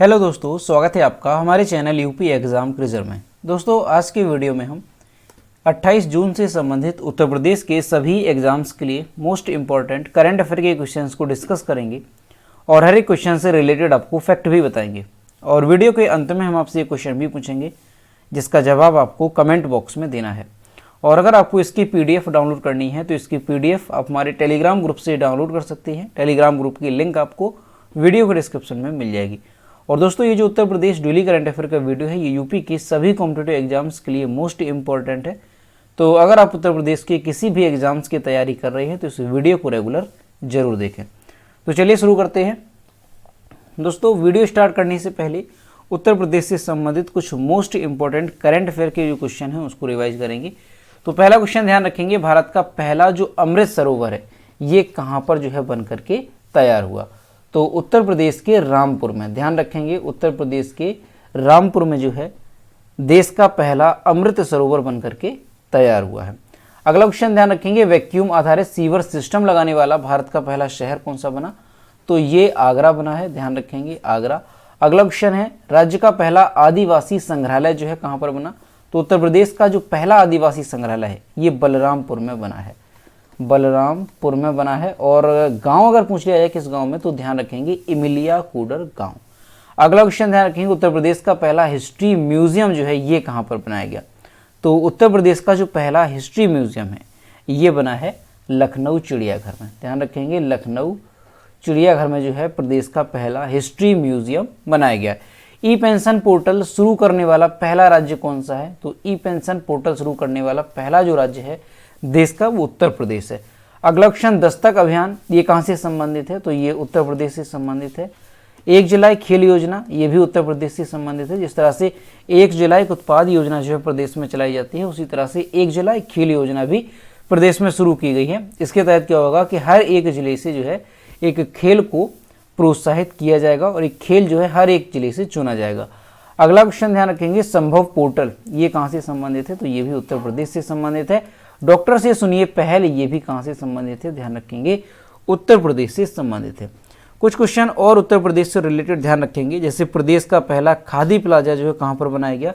Hello दोस्तों, स्वागत है आपका हमारे चैनल यूपी एग्ज़ाम क्विज़र में। दोस्तों, आज की वीडियो में हम 28 जून से संबंधित उत्तर प्रदेश के सभी एग्ज़ाम्स के लिए मोस्ट इम्पॉर्टेंट करंट अफेयर के क्वेश्चंस को डिस्कस करेंगे और हर एक क्वेश्चन से रिलेटेड आपको फैक्ट भी बताएंगे। और वीडियो के अंत में हम आपसे ये क्वेश्चन भी पूछेंगे जिसका जवाब आपको कमेंट बॉक्स में देना है। और अगर आपको इसकी PDF डाउनलोड करनी है तो इसकी PDF आप हमारे टेलीग्राम ग्रुप से डाउनलोड कर सकते हैं। टेलीग्राम ग्रुप की लिंक आपको वीडियो के डिस्क्रिप्शन में मिल जाएगी। और दोस्तों, ये जो Uttar Pradesh daily current affair का वीडियो है, ये यूपी के सभी कॉम्पिटिटिव एग्जाम्स के लिए मोस्ट इंपॉर्टेंट है। तो अगर आप उत्तर प्रदेश के किसी भी एग्जाम्स की तैयारी कर रहे हैं तो इस वीडियो को रेगुलर जरूर देखें। तो चलिए शुरू करते हैं। दोस्तों, वीडियो स्टार्ट करने से पहले उत्तर प्रदेश से संबंधित कुछ मोस्ट इंपॉर्टेंट करंट अफेयर के जो क्वेश्चन हैं उसको रिवाइज करेंगे। तो पहला क्वेश्चन ध्यान रखेंगे, भारत का पहला जो अमृत सरोवर है ये कहाँ पर जो है बन करके तैयार हुआ? तो उत्तर प्रदेश के रामपुर में। ध्यान रखेंगे, उत्तर प्रदेश के रामपुर में जो है देश का पहला अमृत सरोवर बन करके तैयार हुआ है। अगला क्वेश्चन ध्यान रखेंगे, वैक्यूम आधारित सीवर सिस्टम लगाने वाला भारत का पहला शहर कौन सा बना? तो ये आगरा बना है। ध्यान रखेंगे, आगरा। अगला क्वेश्चन है, राज्य का पहला आदिवासी संग्रहालय जो है कहाँ पर बना? तो उत्तर प्रदेश का जो पहला आदिवासी संग्रहालय है ये बलरामपुर में बना है। बलरामपुर में बना है। और गांव अगर पूछ लिया जाए किस गांव में, तो ध्यान रखेंगे इमिलिया कूडर गांव। अगला क्वेश्चन ध्यान रखेंगे, उत्तर प्रदेश का पहला हिस्ट्री म्यूजियम जो है ये कहां पर बनाया गया? तो उत्तर प्रदेश का जो पहला हिस्ट्री म्यूजियम है ये बना है लखनऊ चिड़ियाघर में। ध्यान रखेंगे, लखनऊ चिड़ियाघर में जो है प्रदेश का पहला हिस्ट्री म्यूजियम बनाया गया। ई पेंशन पोर्टल शुरू करने वाला पहला राज्य कौन सा है? तो ई पेंशन पोर्टल शुरू करने वाला पहला जो राज्य है देश का वो उत्तर प्रदेश है। अगला क्वेश्चन, दस्तक अभियान ये कहाँ से संबंधित है? तो ये उत्तर प्रदेश से संबंधित है। 1 जुलाई खेल योजना ये भी उत्तर प्रदेश से संबंधित है। जिस तरह से 1 जुलाई उत्पाद योजना जो है प्रदेश में चलाई जाती है, उसी तरह से 1 जुलाई खेल योजना भी प्रदेश में शुरू की गई है। इसके तहत क्या होगा कि हर एक जिले से जो है एक खेल को प्रोत्साहित किया जाएगा और एक खेल जो है हर एक जिले से चुना जाएगा। अगला क्वेश्चन ध्यान रखेंगे, संभव पोर्टल ये कहाँ से संबंधित है? तो ये भी उत्तर प्रदेश से संबंधित है। डॉक्टर से सुनिए पहल ये भी कहाँ से संबंधित है? ध्यान रखेंगे, उत्तर प्रदेश से संबंधित है। कुछ क्वेश्चन और उत्तर प्रदेश से रिलेटेड ध्यान रखेंगे, जैसे प्रदेश का पहला खादी प्लाजा जो है कहाँ पर बनाया गया?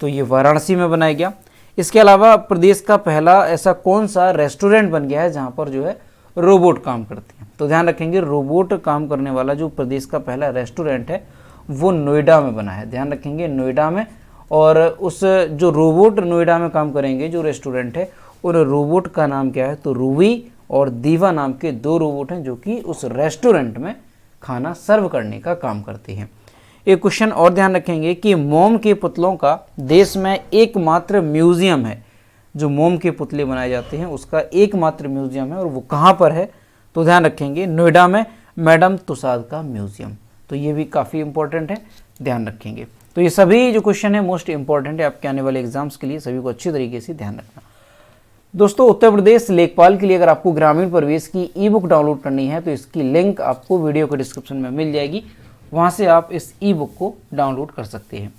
तो ये वाराणसी में बनाया गया। इसके अलावा प्रदेश का पहला ऐसा कौन सा रेस्टोरेंट बन गया है जहाँ पर जो है रोबोट काम करते हैं? तो ध्यान रखेंगे, रोबोट काम करने वाला जो प्रदेश का पहला रेस्टोरेंट है वो नोएडा में बना है। ध्यान रखेंगे, नोएडा में। और उस जो रोबोट नोएडा में काम करेंगे जो रेस्टोरेंट है, और रोबोट का नाम क्या है? तो रूवी और दीवा नाम के 2 रोबोट हैं जो कि उस रेस्टोरेंट में खाना सर्व करने का काम करते हैं। एक क्वेश्चन और ध्यान रखेंगे कि मोम के पुतलों का देश में एकमात्र म्यूजियम है। जो मोम के पुतले बनाए जाते हैं उसका एकमात्र म्यूजियम है, और वो कहाँ पर है? तो ध्यान रखेंगे, नोएडा में मैडम तुसाद का म्यूजियम। तो ये भी काफ़ी इंपॉर्टेंट है, ध्यान रखेंगे। तो ये सभी जो क्वेश्चन है मोस्ट इंपॉर्टेंट है आपके आने वाले एग्जाम्स के लिए, सभी को अच्छी तरीके से ध्यान रखना। दोस्तों, उत्तर प्रदेश लेखपाल के लिए अगर आपको ग्रामीण प्रवेश की ई बुक डाउनलोड करनी है तो इसकी लिंक आपको वीडियो के डिस्क्रिप्शन में मिल जाएगी, वहाँ से आप इस ई बुक को डाउनलोड कर सकते हैं।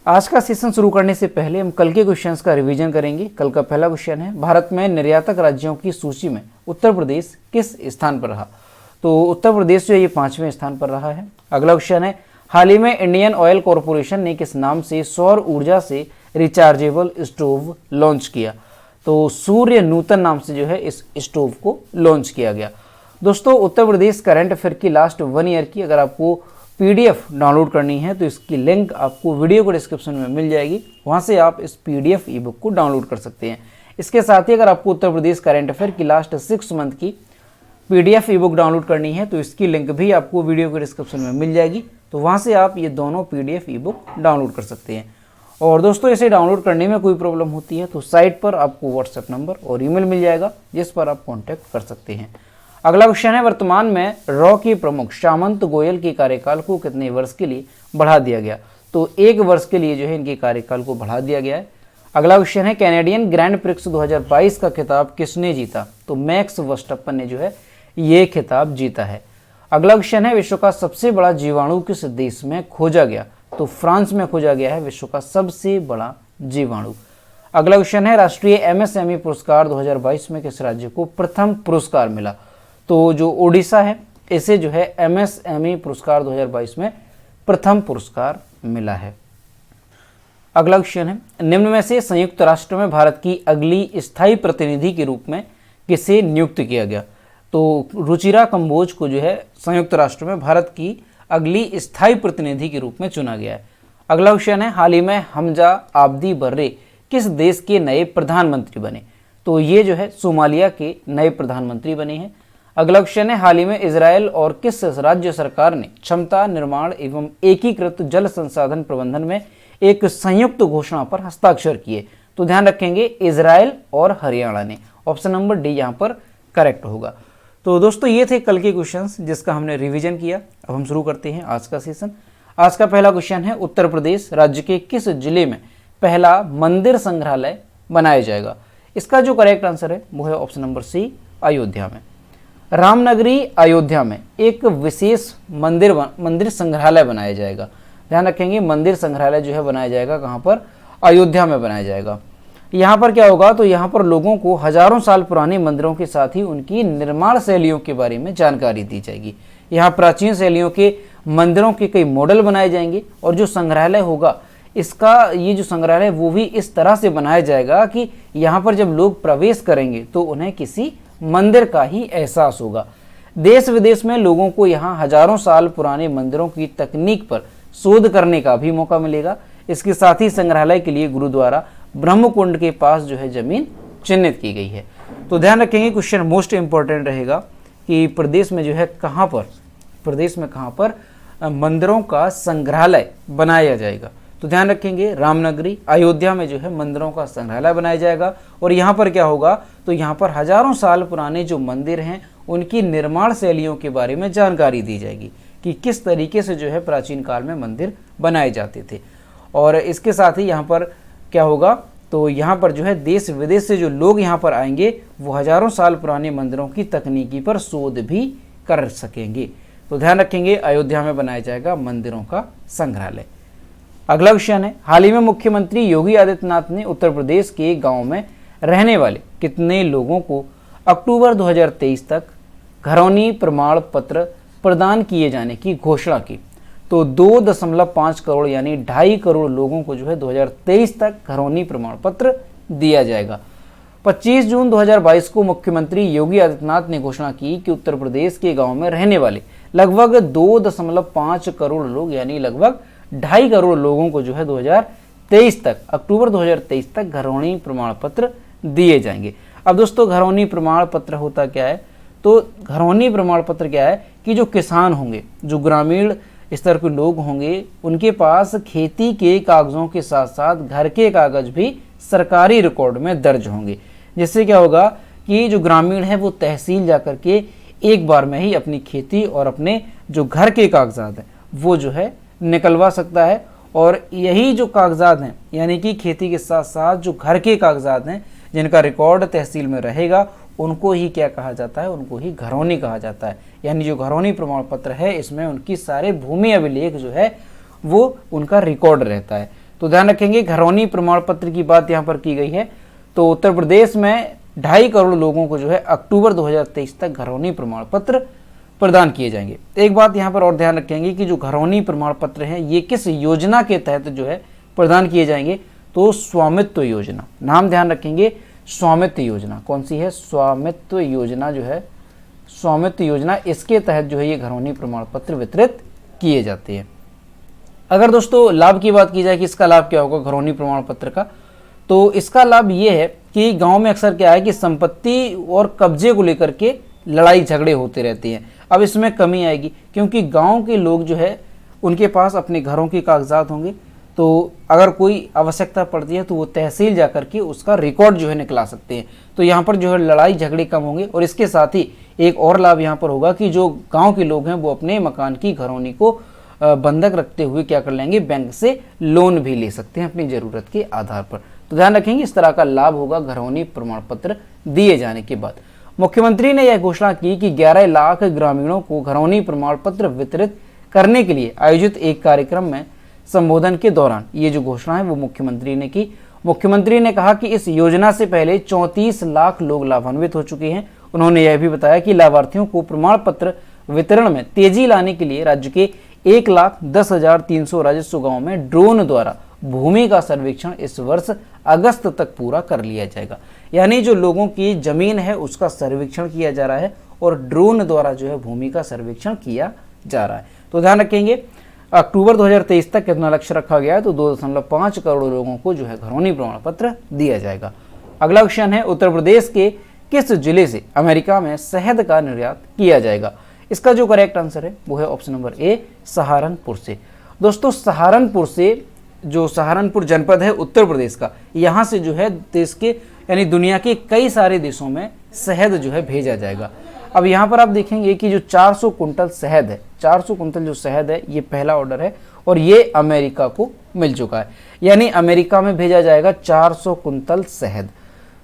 आज का सेशन शुरू करने से पहले हम कल के क्वेश्चंस का रिवीजन करेंगे। कल का पहला क्वेश्चन है, भारत में निर्यातक राज्यों की सूची में उत्तर प्रदेश किस स्थान पर रहा? तो उत्तर प्रदेश जो है ये 5वें स्थान पर रहा है। अगला क्वेश्चन है, हाल ही में इंडियन ऑयल कॉरपोरेशन ने किस नाम से सौर ऊर्जा से रिचार्जेबल स्टोव लॉन्च किया? तो सूर्य नूतन नाम से जो है इस स्टोव को लॉन्च किया गया। दोस्तों, उत्तर प्रदेश करंट अफेयर की लास्ट 1 ईयर की अगर आपको PDF डाउनलोड करनी है तो इसकी लिंक आपको वीडियो के डिस्क्रिप्शन में मिल जाएगी, वहाँ से आप इस PDF ई बुक को डाउनलोड कर सकते हैं। इसके साथ ही अगर आपको उत्तर प्रदेश करंट अफेयर की लास्ट 6 मंथ की PDF ई बुक डाउनलोड करनी है तो इसकी लिंक भी आपको वीडियो के डिस्क्रिप्शन में मिल जाएगी, तो वहाँ से आप ये दोनों PDF ई बुक डाउनलोड कर सकते हैं। और दोस्तों, इसे डाउनलोड करने में कोई प्रॉब्लम होती है तो साइट पर आपको व्हाट्सएप नंबर और ईमेल मिल जाएगा जिस पर आप कॉन्टैक्ट कर सकते हैं। अगला क्वेश्चन है, वर्तमान में रॉ के प्रमुख सामंत गोयल के कार्यकाल को कितने वर्ष के लिए बढ़ा दिया गया? तो 1 वर्ष के लिए जो है इनके कार्यकाल को बढ़ा दिया गया है। अगला क्वेश्चन है, कैनेडियन ग्रैंड प्रिक्स 2022 का खिताब किसने जीता? तो मैक्स वर्स्टप्पन ने जो है ये खिताब जीता है। अगला क्वेश्चन है, विश्व का सबसे बड़ा जीवाणु किस देश में खोजा गया? तो फ्रांस में खोजा गया है विश्व का सबसे बड़ा जीवाणु। अगला क्वेश्चन है, राष्ट्रीय MSME पुरस्कार 2022 में किस राज्य को प्रथम पुरस्कार मिला? तो जो ओडिशा है इसे जो है MSME पुरस्कार 2022 में प्रथम पुरस्कार मिला है। अगला क्वेश्चन है, निम्न में से संयुक्त राष्ट्र में भारत की अगली स्थायी प्रतिनिधि के रूप में किसे नियुक्त किया गया? तो रुचिरा कंबोज को जो है संयुक्त राष्ट्र में भारत की अगली स्थायी प्रतिनिधि के रूप में चुना गया है। अगला क्वेश्चन है, हाल ही में हमजा आब्दी बर्रे किस देश के नए प्रधानमंत्री बने? तो ये जो है सोमालिया के नए प्रधानमंत्री बने हैं। अगला क्वेश्चन है, हाल ही में इजराइल और किस राज्य सरकार ने क्षमता निर्माण एवं एकीकृत जल संसाधन प्रबंधन में एक संयुक्त घोषणा पर हस्ताक्षर किए? तो ध्यान रखेंगे इजराइल और हरियाणा ने। ऑप्शन नंबर डी यहाँ पर करेक्ट होगा। तो दोस्तों ये थे कल के क्वेश्चंस जिसका हमने रिवीजन किया। अब हम शुरू करते हैं आज का सेशन। आज का पहला क्वेश्चन है, उत्तर प्रदेश राज्य के किस जिले में पहला मंदिर संग्रहालय बनाया जाएगा? इसका जो करेक्ट आंसर है वो है ऑप्शन नंबर सी, अयोध्या में। रामनगरी अयोध्या में एक विशेष मंदिर संग्रहालय बनाया जाएगा। ध्यान रखेंगे मंदिर संग्रहालय जो है बनाया जाएगा कहाँ पर? अयोध्या में बनाया जाएगा। यहाँ पर क्या होगा? तो यहाँ पर लोगों को हजारों साल पुराने मंदिरों के साथ ही उनकी निर्माण शैलियों के बारे में जानकारी दी जाएगी। यहाँ प्राचीन शैलियों के मंदिरों के कई मॉडल बनाए जाएंगे और जो संग्रहालय होगा इसका ये जो संग्रहालय वो भी इस तरह से बनाया जाएगा कि यहाँ पर जब लोग प्रवेश करेंगे तो उन्हें किसी मंदिर का ही एहसास होगा। देश विदेश में लोगों को यहाँ हजारों साल पुराने मंदिरों की तकनीक पर शोध करने का भी मौका मिलेगा। इसके साथ ही संग्रहालय के लिए गुरुद्वारा ब्रह्मकुंड के पास जो है जमीन चिन्हित की गई है। तो ध्यान रखेंगे क्वेश्चन मोस्ट इंपॉर्टेंट रहेगा कि प्रदेश में जो है कहाँ पर मंदिरों का संग्रहालय बनाया जाएगा। तो ध्यान रखेंगे रामनगरी अयोध्या में जो है मंदिरों का संग्रहालय बनाया जाएगा। और यहाँ पर क्या होगा? तो यहाँ पर हजारों साल पुराने जो मंदिर हैं उनकी निर्माण शैलियों के बारे में जानकारी दी जाएगी कि किस तरीके से जो है प्राचीन काल में मंदिर बनाए जाते थे। और इसके साथ ही यहाँ पर क्या होगा? तो यहाँ पर जो है देश विदेश से जो लोग यहाँ पर आएंगे वो हजारों साल पुराने मंदिरों की तकनीकी पर शोध भी कर सकेंगे। तो ध्यान रखेंगे अयोध्या में बनाया जाएगा मंदिरों का संग्रहालय। अगला क्वेश्चन है, हाल ही में मुख्यमंत्री योगी आदित्यनाथ ने उत्तर प्रदेश के गांव में रहने वाले कितने लोगों को अक्टूबर 2023 तक घरौनी प्रमाण पत्र प्रदान किए जाने की घोषणा की? तो 2.5 करोड़ यानी 2.5 करोड़ लोगों को जो है 2023 तक घरौनी प्रमाण पत्र दिया जाएगा। 25 जून 2022 को मुख्यमंत्री योगी आदित्यनाथ ने घोषणा की कि उत्तर प्रदेश के गांव में रहने वाले लगभग 2.5 करोड़ लोग यानी लगभग 2.5 करोड़ लोगों को जो है 2023 तक अक्टूबर 2023 तक घरौनी प्रमाण पत्र दिए जाएंगे। अब दोस्तों घरौनी प्रमाण पत्र होता क्या है? तो घरौनी प्रमाण पत्र क्या है कि जो किसान होंगे, जो ग्रामीण स्तर के लोग होंगे, उनके पास खेती के कागजों के साथ साथ घर के कागज भी सरकारी रिकॉर्ड में दर्ज होंगे। जिससे क्या होगा कि जो ग्रामीण है वो तहसील जाकर के एक बार में ही अपनी खेती और अपने जो घर के कागजात हैं वो जो है निकलवा सकता है। और यही जो कागजात हैं यानी कि खेती के साथ साथ जो घर के कागजात हैं जिनका रिकॉर्ड तहसील में रहेगा उनको ही क्या कहा जाता है? उनको ही घरौनी कहा जाता है। यानी जो घरौनी प्रमाण पत्र है इसमें उनकी सारे भूमि अभिलेख जो है वो उनका रिकॉर्ड रहता है। तो ध्यान रखेंगे घरौनी प्रमाण पत्र की बात यहाँ पर की गई है। तो उत्तर प्रदेश में 2.5 करोड़ लोगों को जो है अक्टूबर 2023 तक घरौनी प्रमाण पत्र प्रदान किए जाएंगे। एक बात यहाँ पर और ध्यान रखेंगे कि जो घरौनी प्रमाण पत्र हैं ये किस योजना के तहत जो है प्रदान किए जाएंगे? तो स्वामित्व योजना। नाम ध्यान रखेंगे, स्वामित्व योजना। कौन सी है? स्वामित्व योजना जो है, स्वामित्व योजना, इसके तहत जो है ये घरौनी प्रमाण पत्र वितरित किए जाते हैं। अगर दोस्तों लाभ की बात की जाए कि इसका लाभ क्या होगा घरौनी प्रमाण पत्र का, तो इसका लाभ ये है कि गांव में अक्सर क्या है कि संपत्ति और कब्जे को लेकर के लड़ाई झगड़े होते रहते हैं। अब इसमें कमी आएगी क्योंकि गांव के लोग जो है उनके पास अपने घरों के कागजात होंगे। तो अगर कोई आवश्यकता पड़ती है तो वो तहसील जाकर के उसका रिकॉर्ड जो है निकला सकते हैं। तो यहाँ पर जो है लड़ाई झगड़े कम होंगे। और इसके साथ ही एक और लाभ यहाँ पर होगा कि जो गांव के लोग हैं वो अपने मकान की घरौनी को बंधक रखते हुए क्या कर लेंगे? बैंक से लोन भी ले सकते हैं अपनी ज़रूरत के आधार पर। तो ध्यान रखेंगे इस तरह का लाभ होगा घरौनी प्रमाण पत्र दिए जाने के बाद। मुख्यमंत्री ने यह घोषणा की कि 11 लाख ग्रामीणों को घरौनी प्रमाण पत्र वितरित करने के लिए आयोजित एक कार्यक्रम में संबोधन के दौरान ये जो घोषणा है वो मुख्यमंत्री ने की। मुख्यमंत्री ने कहा कि इस योजना से पहले 34 लाख लोग लाभान्वित हो चुके हैं। उन्होंने यह भी बताया कि लाभार्थियों को प्रमाण पत्र वितरण में तेजी लाने के लिए राज्य के 1,10,300 राजस्व गांव में ड्रोन द्वारा भूमि का सर्वेक्षण इस वर्ष अगस्त तक पूरा कर लिया जाएगा। यानी जो लोगों की जमीन है उसका सर्वेक्षण किया जा रहा है और ड्रोन द्वारा जो है भूमि का सर्वेक्षण किया जा रहा है। तो ध्यान रखेंगे अक्टूबर 2023 तक कितना लक्ष्य रखा गया है, तो 2.5 करोड़ लोगों को जो है घरौनी प्रमाण पत्र दिया जाएगा। अगला क्वेश्चन है, उत्तर प्रदेश के किस जिले से अमेरिका में शहद का निर्यात किया जाएगा? इसका जो करेक्ट आंसर है वो है ऑप्शन नंबर ए, सहारनपुर से। दोस्तों सहारनपुर से, जो सहारनपुर जनपद है उत्तर प्रदेश का, यहाँ से जो है देश के यानी दुनिया के कई सारे देशों में शहद जो है भेजा जाएगा। अब यहाँ पर आप देखेंगे कि जो 400 कुंटल शहद है, 400 कुंटल जो शहद है ये पहला ऑर्डर है और ये अमेरिका को मिल चुका है, यानी अमेरिका में भेजा जाएगा 400 कुंटल शहद।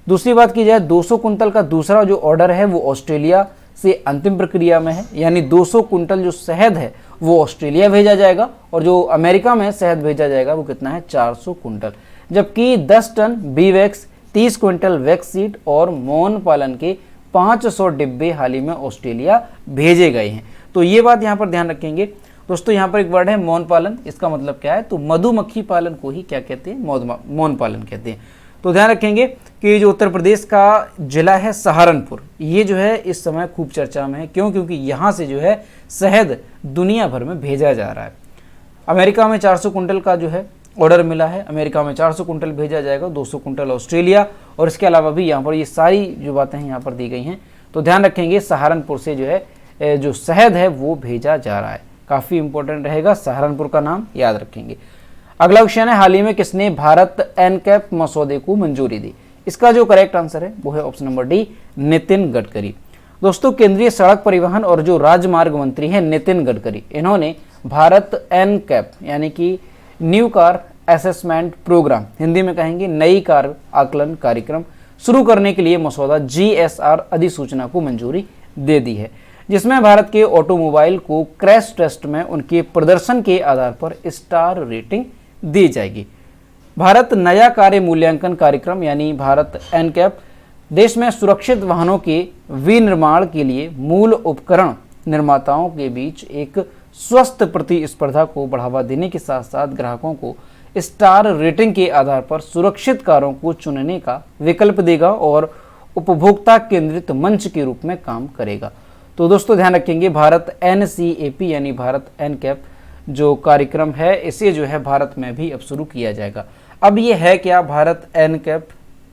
दूसरी बात की जाए 200 कुंटल का दूसरा जो ऑर्डर है वो ऑस्ट्रेलिया से अंतिम प्रक्रिया में है, यानी 200 कुंटल जो शहद है वो ऑस्ट्रेलिया भेजा जाएगा और जो अमेरिका में शहद भेजा जाएगा वो कितना है, 400 कुंटल। जबकि 10 ton bee wax, 30 quintal wax seed और मौन पालन के 500 डिब्बे हाल ही में ऑस्ट्रेलिया भेजे गए हैं। तो ये बात यहाँ पर ध्यान रखेंगे दोस्तों। यहाँ पर एक वर्ड है मौन पालन, इसका मतलब क्या है, तो मधुमक्खी पालन को ही क्या कहते हैं, मौन पालन कहते हैं। तो ध्यान रखेंगे कि जो उत्तर प्रदेश का जिला है सहारनपुर, ये जो है इस समय खूब चर्चा में है। क्यों? क्योंकि यहाँ से जो है शहद दुनिया भर में भेजा जा रहा है। अमेरिका में 400 कुंटल का जो है ऑर्डर मिला है, अमेरिका में 400 कुंटल भेजा जाएगा, 200 कुंटल ऑस्ट्रेलिया, और इसके अलावा भी यहाँ पर ये सारी जो बातें हैं यहाँ पर दी गई हैं। तो ध्यान रखेंगे सहारनपुर से जो है जो शहद है वो भेजा जा रहा है। काफ़ी इंपॉर्टेंट रहेगा, सहारनपुर का नाम याद रखेंगे। अगला क्वेश्चन है, हाल ही में किसने भारत एनकैप मसौदे को मंजूरी दी? इसका जो करेक्ट आंसर है वो है option number D, Nitin Gadkari. दोस्तों केंद्रीय सड़क परिवहन और जो राजमार्ग मंत्री हैं नितिन गडकरी, इन्होंने भारत एनकैप यानी कि new car assessment programme, Hindi में कहेंगे नई कार आकलन कार्यक्रम, शुरू करने के लिए मसौदा GSR अधिसूचना को मंजूरी दे दी है, जिसमें भारत के ऑटोमोबाइल को क्रैश टेस्ट में उनके प्रदर्शन के आधार पर स्टार रेटिंग दी जाएगी। भारत नया कार्य मूल्यांकन कार्यक्रम यानी भारत एनकैप देश में सुरक्षित वाहनों के विनिर्माण के लिए मूल उपकरण निर्माताओं के बीच एक स्वस्थ प्रतिस्पर्धा को बढ़ावा देने के साथ साथ ग्राहकों को स्टार रेटिंग के आधार पर सुरक्षित कारों को चुनने का विकल्प देगा और उपभोक्ता केंद्रित मंच के रूप में काम करेगा। तो दोस्तों ध्यान रखेंगे भारत NCAP यानी भारत एनकैप जो कार्यक्रम है इसे जो है भारत में भी अब शुरू किया जाएगा। अब ये है क्या भारत एनकैप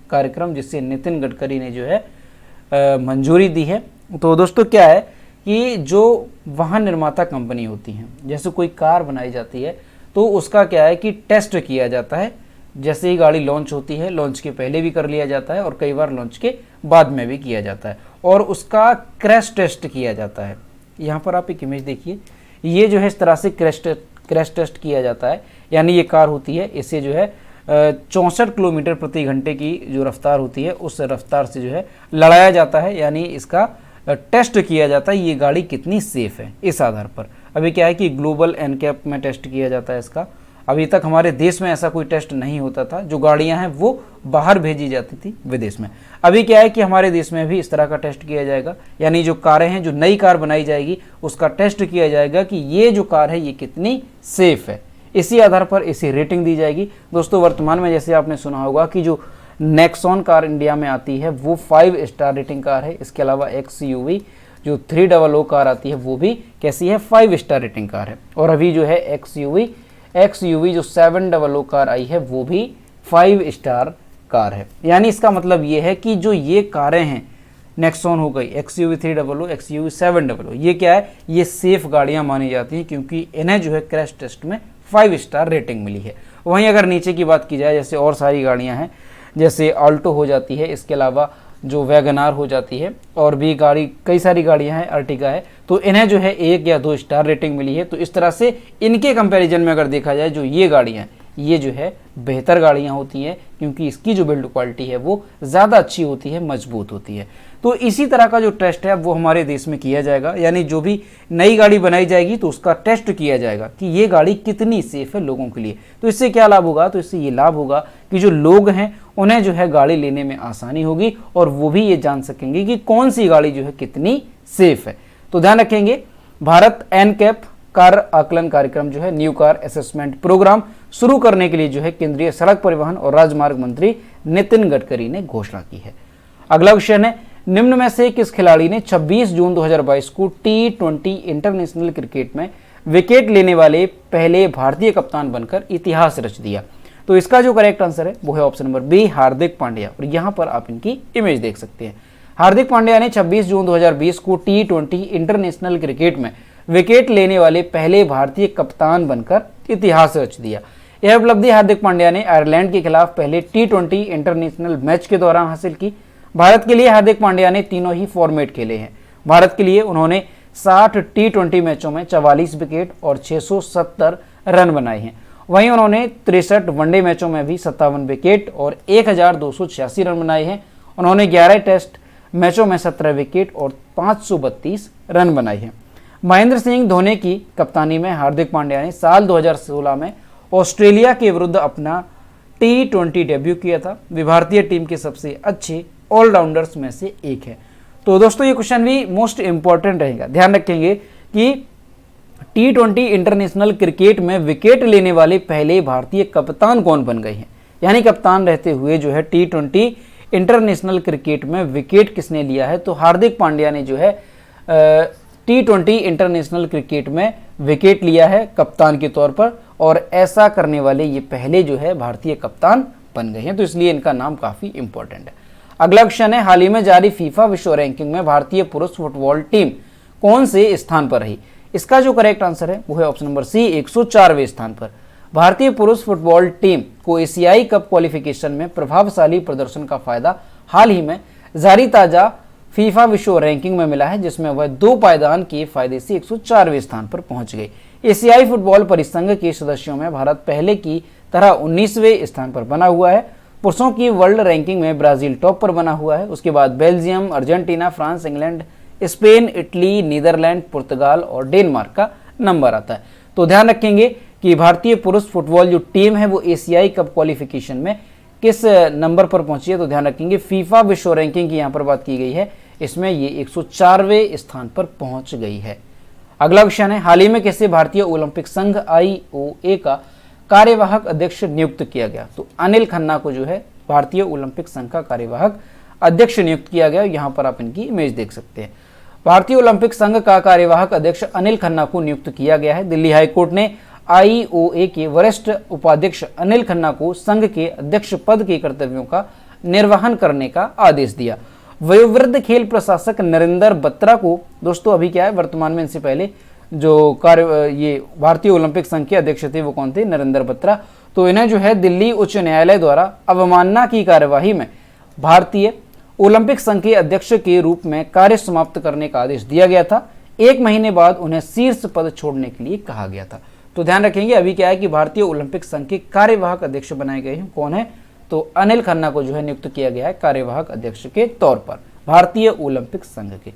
कार्यक्रम जिसे नितिन गडकरी ने जो है मंजूरी दी है। तो दोस्तों क्या है कि जो वाहन निर्माता कंपनी होती हैं, जैसे कोई कार बनाई जाती है तो उसका क्या है कि टेस्ट किया जाता है। जैसे ही गाड़ी लॉन्च होती है, लॉन्च के पहले भी कर लिया जाता है और कई बार लॉन्च के बाद में भी किया जाता है और उसका क्रैश टेस्ट किया जाता है। यहाँ पर आप एक इमेज देखिए, ये जो है इस तरह से क्रैश टेस्ट किया जाता है। यानी ये कार होती है, इसे जो है 64 किलोमीटर प्रति घंटे की जो रफ्तार होती है उस रफ्तार से जो है लड़ाया जाता है, यानी इसका टेस्ट किया जाता है ये गाड़ी कितनी सेफ है इस आधार पर। अभी क्या है कि ग्लोबल एनकैप में टेस्ट किया जाता है इसका। अभी तक हमारे देश में ऐसा कोई टेस्ट नहीं होता था, जो गाड़ियां हैं वो बाहर भेजी जाती थी विदेश में। अभी क्या है कि हमारे देश में भी इस तरह का टेस्ट किया जाएगा, यानी जो कारें हैं, जो नई कार बनाई जाएगी उसका टेस्ट किया जाएगा कि ये जो कार है ये कितनी सेफ है। इसी आधार पर इसे रेटिंग दी जाएगी। दोस्तों वर्तमान में जैसे आपने सुना होगा कि जो नेक्सॉन कार इंडिया में आती है वो 5 स्टार रेटिंग कार है। इसके अलावा XUV जो 300 कार आती है वो भी कैसी है, 5 स्टार रेटिंग कार है। और अभी जो है XUV जो 700 कार आई है वो भी 5 स्टार कार है। यानी इसका मतलब ये है कि जो ये कारें हैं, नेक्सॉन हो गई, XUV 300, XUV 700, ये क्या है, ये सेफ गाड़ियां मानी जाती हैं क्योंकि इन्हें जो है क्रैश टेस्ट में 5 स्टार रेटिंग मिली है। वहीं अगर नीचे की बात की जाए, जैसे और सारी गाड़ियां हैं, जैसे ऑल्टो हो जाती है, इसके अलावा जो वैगनार हो जाती है, और भी गाड़ी कई सारी गाड़ियां हैं, अर्टिगा है, तो इन्हें जो है 1 या 2 स्टार रेटिंग मिली है। तो इस तरह से इनके कंपैरिजन में अगर देखा जाए, जो ये गाड़ियां ये जो है बेहतर गाड़ियां होती हैं क्योंकि इसकी जो बिल्ड क्वालिटी है वो ज़्यादा अच्छी होती है, मजबूत होती है। तो इसी तरह का जो टेस्ट है वो हमारे देश में किया जाएगा, यानी जो भी नई गाड़ी बनाई जाएगी तो उसका टेस्ट किया जाएगा कि ये गाड़ी कितनी सेफ है लोगों के लिए। तो इससे क्या लाभ होगा, तो इससे ये लाभ होगा कि जो लोग हैं उन्हें जो है गाड़ी लेने में आसानी होगी और वो भी ये जान सकेंगे कि कौन सी गाड़ी जो है कितनी सेफ है। तो ध्यान रखेंगे भारत एनकैप कार आकलन कार्यक्रम जो है न्यू कार असेसमेंट प्रोग्राम शुरू करने के लिए जो है केंद्रीय सड़क परिवहन और राजमार्ग मंत्री नितिन गडकरी ने घोषणा की है। अगला क्वेश्चन है, निम्न में से किस खिलाड़ी ने 26 जून 2022 को T20 इंटरनेशनल क्रिकेट में विकेट लेने वाले पहले भारतीय कप्तान बनकर इतिहास रच दिया? तो इसका जो करेक्ट आंसर है वो है option number B, Hardik Pandya. और यहाँ पर आप इनकी इमेज देख सकते हैं। हार्दिक पांड्या ने 26 जून 2020 को T20 इंटरनेशनल क्रिकेट में विकेट लेने वाले पहले भारतीय कप्तान बनकर इतिहास रच दिया। यह उपलब्धि हार्दिक पांड्या ने आयरलैंड के खिलाफ पहले T20 इंटरनेशनल मैच के दौरान हासिल की। भारत के लिए हार्दिक पांड्या ने तीनों ही फॉर्मेट खेले हैं। भारत के लिए उन्होंने 60 T20 मैचों में 44 विकेट और 670 रन बनाए हैं। वहीं उन्होंने 63 वनडे मैचों में भी 57 विकेट और 1286 रन बनाए हैं। उन्होंने 11 टेस्ट मैचों में 17 विकेट और 532 रन बनाए हैं। महेंद्र सिंह धोनी की कप्तानी में हार्दिक पांड्या ने साल 2016 में ऑस्ट्रेलिया के विरुद्ध अपना T20 डेब्यू किया था। वे भारतीय टीम के सबसे अच्छे ऑलराउंडर्स में से एक है। तो दोस्तों ये क्वेश्चन भी मोस्ट इंपॉर्टेंट रहेगा। ध्यान रखेंगे कि T20 इंटरनेशनल क्रिकेट में विकेट लेने वाले पहले भारतीय कप्तान कौन बन गए हैं, यानी कप्तान रहते हुए जो है T20 इंटरनेशनल क्रिकेट में विकेट किसने लिया है? तो हार्दिक पांड्या ने जो है T20 इंटरनेशनल क्रिकेट में विकेट लिया है कप्तान के तौर पर, और ऐसा करने वाले ये पहले जो है भारतीय कप्तान बन गए हैं। तो इसलिए इनका नाम काफी इंपॉर्टेंट है। अगला क्वेश्चन है, हाल ही में जारी फीफा विश्व रैंकिंग में भारतीय पुरुष फुटबॉल टीम कौन से स्थान पर रही? इसका जो करेक्ट आंसर है वो है ऑप्शन नंबर सी, 104वें स्थान पर। भारतीय पुरुष फुटबॉल टीम को एशियाई कप क्वालिफिकेशन में प्रभावशाली प्रदर्शन का फायदा हाल ही में जारी ताजा फीफा विश्व रैंकिंग में मिला है, जिसमें वह 2 पायदान के फायदे से 104वें स्थान पर पहुंच गई। एशियाई फुटबॉल परिसंघ के सदस्यों में भारत पहले की तरह 19वें स्थान पर बना हुआ है। पुरुषों की वर्ल्ड रैंकिंग में ब्राजील टॉप पर बना हुआ है। उसके बाद Belgium, Argentina, France, England, Spain, Italy, Netherlands, Portugal और डेनमार्क का नंबर आता है। तो ध्यान रखेंगे कि भारतीय पुरुष फुटबॉल जो टीम है वो एशियाई कप क्वालिफिकेशन में किस नंबर पर पहुंची है? तो ध्यान रखेंगे फीफा विश्व रैंकिंग की यहाँ पर बात की गई है, इसमें ये 104वें स्थान पर पहुंच गई है। अगला क्वेश्चन है, हाल ही में किसे भारतीय ओलंपिक संघ IOA का कार्यवाहक अध्यक्ष नियुक्त किया गया? तो अनिल खन्ना को जो है भारतीय ओलंपिक संघ का कार्यवाहक अध्यक्ष नियुक्त किया गया। यहाँ पर आप इनकी इमेज देख सकते हैं। भारतीय ओलंपिक संघ का कार्यवाहक अध्यक्ष अनिल खन्ना को नियुक्त किया गया है। दिल्ली हाईकोर्ट ने IOA के वरिष्ठ उपाध्यक्ष अनिल खन्ना को संघ के अध्यक्ष पद के कर्तव्यों का निर्वहन करने का आदेश दिया। वयोवृद्ध खेल प्रशासक नरेंद्र बत्रा को, दोस्तों अभी क्या है वर्तमान में, इनसे पहले जो ये भारतीय ओलंपिक संघ के अध्यक्ष थे वो कौन थे? नरेंद्र बत्रा। तो इन्हें जो है दिल्ली उच्च न्यायालय द्वारा अवमानना की कार्यवाही में भारतीय ओलंपिक संघ के अध्यक्ष के रूप में कार्य समाप्त करने का आदेश दिया गया था। 1 महीने बाद उन्हें शीर्ष पद छोड़ने के लिए कहा गया था। तो ध्यान रखेंगे अभी क्या है कि भारतीय ओलंपिक संघ के कार्यवाहक अध्यक्ष बनाए गए हैं। कौन है? तो अनिल खन्ना को जो है नियुक्त किया गया है कार्यवाहक अध्यक्ष के तौर पर भारतीय ओलंपिक संघ के।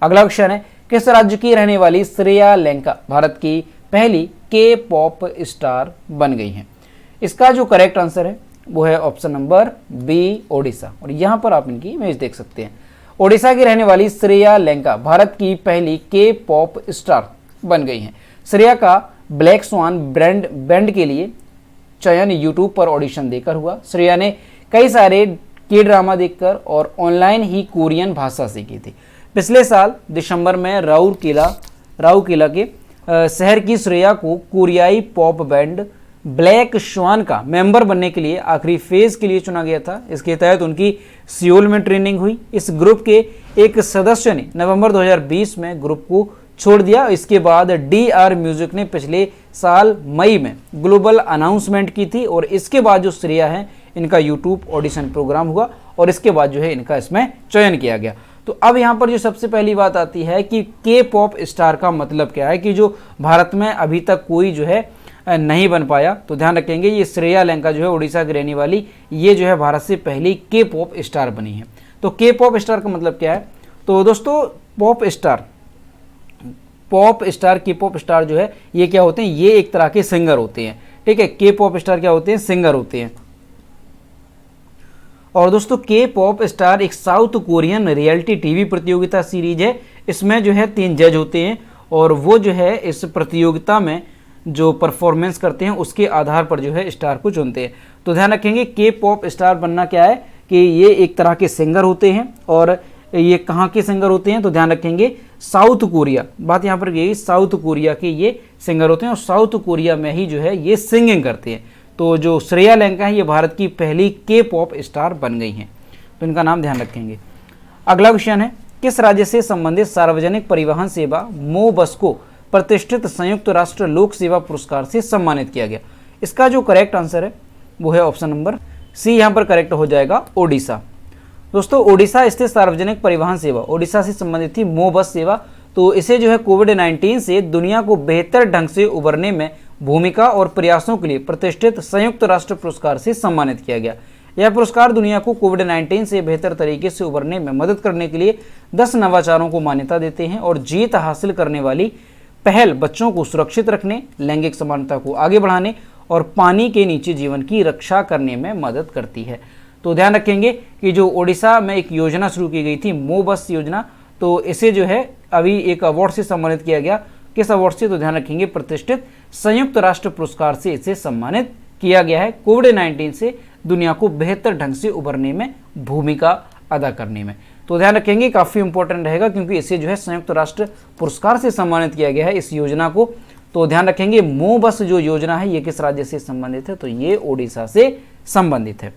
अगला क्वेश्चन है, किस राज्य की रहने वाली श्रेया लेंका भारत की पहली K-पॉप स्टार बन गई हैं? इसका जो करेक्ट आंसर है वो है ऑप्शन नंबर बी, ओडिशा। और यहाँ पर आप इनकी इमेज देख सकते हैं। ओडिशा की रहने वाली श्रेया लेंका भारत की पहली K-पॉप स्टार बन गई हैं। श्रेया का ब्लैक स्वान बैंड के लिए चयन यूट्यूब पर ऑडिशन देकर हुआ। श्रेया ने कई सारे K-ड्रामा देखकर और ऑनलाइन ही कोरियन भाषा सीखी थी। पिछले साल दिसंबर में राउरकेला के शहर की श्रेया को कोरियाई पॉप बैंड ब्लैक स्वान का मेंबर बनने के लिए आखिरी फेज के लिए चुना गया था। इसके तहत उनकी सियोल में ट्रेनिंग हुई। इस ग्रुप के एक सदस्य ने नवंबर 2020 में ग्रुप को छोड़ दिया। इसके बाद DR म्यूजिक ने पिछले साल मई में ग्लोबल अनाउंसमेंट की थी और इसके बाद जो श्रेया है इनका यूट्यूब ऑडिशन प्रोग्राम हुआ और इसके बाद जो है इनका इसमें चयन किया गया। तो अब यहाँ पर जो सबसे पहली बात आती है कि K-पॉप स्टार का मतलब क्या है, कि जो भारत में अभी तक कोई जो है नहीं बन पाया। तो ध्यान रखेंगे ये श्रेया लेंका जो है उड़ीसा की रहने वाली, ये जो है भारत से पहली K-पॉप स्टार बनी है। तो K-पॉप स्टार का मतलब क्या है? तो दोस्तों पॉप स्टार K-पॉप स्टार जो है ये क्या होते हैं? ये एक तरह के सिंगर होते हैं। ठीक है, K-पॉप स्टार क्या होते हैं? सिंगर होते हैं। और दोस्तों K-पॉप स्टार एक साउथ कोरियन रियलिटी टीवी प्रतियोगिता सीरीज है। इसमें जो है 3 जज होते हैं और वो जो है इस प्रतियोगिता में जो परफॉर्मेंस करते हैं उसके आधार पर जो है स्टार को चुनते हैं। तो ध्यान रखेंगे के पॉप स्टार बनना क्या है कि ये एक तरह के सिंगर होते हैं, और ये कहाँ के सिंगर होते हैं तो ध्यान रखेंगे साउथ कोरिया, बात यहाँ पर यही, साउथ कोरिया के ये सिंगर होते हैं और साउथ कोरिया में ही जो है ये सिंगिंग करते हैं। तो जो श्रेया लेंका है ये भारत की पहली के पॉप स्टार बन गई हैं, तो इनका नाम ध्यान रखेंगे। अगला क्वेश्चन है, किस राज्य से संबंधित सार्वजनिक परिवहन सेवा मो बस को प्रतिष्ठित संयुक्त राष्ट्र लोक सेवा पुरस्कार से सम्मानित किया गया? इसका जो करेक्ट आंसर है वो है ऑप्शन नंबर सी, यहाँ पर करेक्ट हो जाएगा ओडिशा। दोस्तों ओडिशा स्थित सार्वजनिक परिवहन सेवा ओडिशा से संबंधित थी मो बस सेवा। तो इसे जो है कोविड-19 से दुनिया को बेहतर ढंग से उबरने में भूमिका और प्रयासों के लिए प्रतिष्ठित संयुक्त राष्ट्र पुरस्कार से सम्मानित किया गया। यह पुरस्कार दुनिया को कोविड-19 से बेहतर तरीके से उबरने में मदद करने के लिए 10 नवाचारों को मान्यता देते हैं और जीत हासिल करने वाली पहल बच्चों को सुरक्षित रखने, लैंगिक समानता को आगे बढ़ाने और पानी के नीचे जीवन की रक्षा करने में मदद करती है। तो ध्यान रखेंगे कि जो ओडिशा में एक योजना शुरू की गई थी मो बस योजना, तो इसे जो है अभी एक अवार्ड से सम्मानित किया गया। किस अवार्ड से? तो ध्यान रखेंगे प्रतिष्ठित संयुक्त राष्ट्र पुरस्कार से इसे सम्मानित किया गया है, कोविड-19 से दुनिया को बेहतर ढंग से उबरने में भूमिका अदा करने में। तो ध्यान रखेंगे काफ़ी इंपॉर्टेंट रहेगा क्योंकि इसे जो है संयुक्त राष्ट्र पुरस्कार से सम्मानित किया गया है इस योजना को। तो ध्यान रखेंगे मो बस जो योजना है ये किस राज्य से संबंधित है? तो ये ओडिशा से संबंधित है।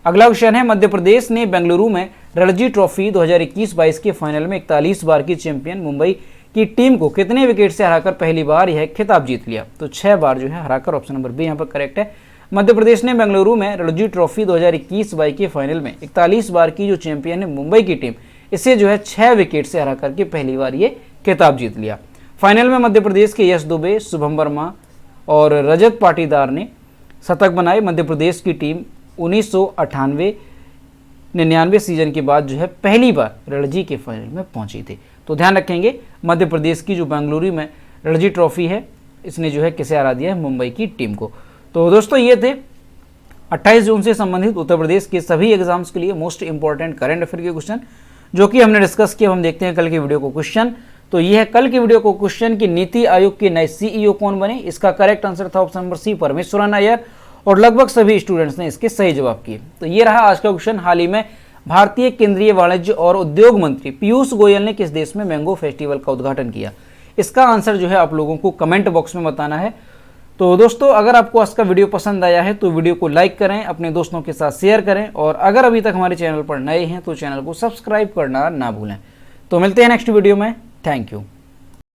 अगला क्वेश्चन है, मध्य प्रदेश ने बेंगलुरु में रणजी ट्रॉफी 2021-22 के फाइनल में 41 बार की चैंपियन मुंबई की टीम को कितने विकेट से हराकर पहली बार यह खिताब जीत लिया? तो 6 बार जो है हराकर, ऑप्शन नंबर बी यहाँ पर करेक्ट है। मध्य प्रदेश ने बेंगलुरु में रणजी ट्रॉफी 2021-22 के फाइनल में 41 बार की जो चैंपियन है मुंबई की टीम, इसे जो है 6 विकेट से हरा करके पहली बार ये खिताब जीत लिया। फाइनल में मध्य प्रदेश के यश दुबे, शुभम वर्मा और रजत पाटीदार ने शतक बनाए। मध्य प्रदेश की टीम 1998-99 सीजन के बाद जो है पहली बार रणजी के फाइनल में पहुंची थी। तो ध्यान रखेंगे मध्य प्रदेश की जो बेंगलुरु में रणजी ट्रॉफी है इसने जो है किसे हरा दिया है? मुंबई की टीम को। तो दोस्तों ये थे 28 जून से संबंधित उत्तर प्रदेश के सभी एग्जाम्स के लिए मोस्ट इंपॉर्टेंट करंट अफेयर के क्वेश्चन जो कि हमने डिस्कस किया। हम देखते हैं कल की वीडियो को क्वेश्चन। तो ये है कल की वीडियो को क्वेश्चन कि नीति आयोग के नए सीईओ कौन बने? इसका करेक्ट आंसर था option number C, Parameswaran Iyer, और लगभग सभी स्टूडेंट्स ने इसके सही जवाब किए। तो ये रहा आज का क्वेश्चन। हाल ही में भारतीय केंद्रीय वाणिज्य और उद्योग मंत्री पीयूष गोयल ने किस देश में मैंगो फेस्टिवल का उद्घाटन किया? इसका आंसर जो है आप लोगों को कमेंट बॉक्स में बताना है। तो दोस्तों अगर आपको आज का वीडियो पसंद आया है तो वीडियो को लाइक करें, अपने दोस्तों के साथ शेयर करें, और अगर अभी तक हमारे चैनल पर नए हैं तो चैनल को सब्सक्राइब करना ना भूलें। तो मिलते हैं नेक्स्ट वीडियो में। Thank you.